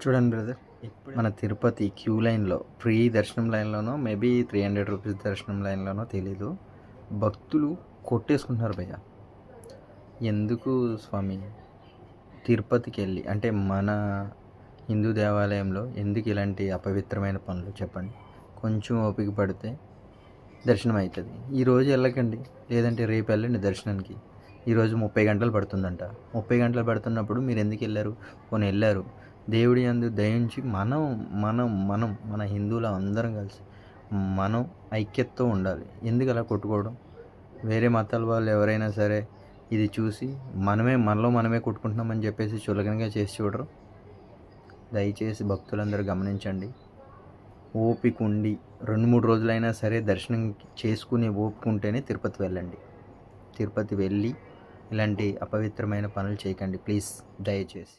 చూడండి బ్రదర్, మన తిరుపతి క్యూ లైన్లో ఫ్రీ దర్శనం లైన్లోనో మేబీ 300 రూపీస్ దర్శనం లైన్లోనో తెలీదు, భక్తులు కొట్టేసుకుంటున్నారు భయ్య. ఎందుకు స్వామి? తిరుపతికి వెళ్ళి అంటే మన హిందూ దేవాలయంలో ఎందుకు ఇలాంటి అపవిత్రమైన పనులు చెప్పండి? కొంచెం ఓపిక పడితే దర్శనం అవుతుంది. ఈరోజు వెళ్ళకండి, లేదంటే రేపు వెళ్ళండి దర్శనానికి. ఈరోజు 30 గంటలు పడుతుందంట. 30 గంటలు పడుతున్నప్పుడు మీరు ఎందుకు వెళ్ళారు? పోనీ వెళ్ళారు, దేవుడి యందు దయించి మనం మనం మనం మన హిందువులు అందరం కలిసి మనం ఐక్యతతో ఉండాలి. ఎందుకు అలా కొట్టుకోవడం? వేరే మతాల వాళ్ళు ఎవరైనా సరే ఇది చూసి మనలో మనమే కొట్టుకుంటున్నామని చెప్పేసి చులకనగా చేసి చూడరు. దయచేసి భక్తులందరూ గమనించండి. ఓపిక ఉండి 2-3 రోజులైనా సరే దర్శనం చేసుకుని ఓపిక ఉంటేనే తిరుపతి వెళ్ళండి. తిరుపతి వెళ్ళి ఇలాంటి అపవిత్రమైన పనులు చేయకండి ప్లీజ్, దయచేసి.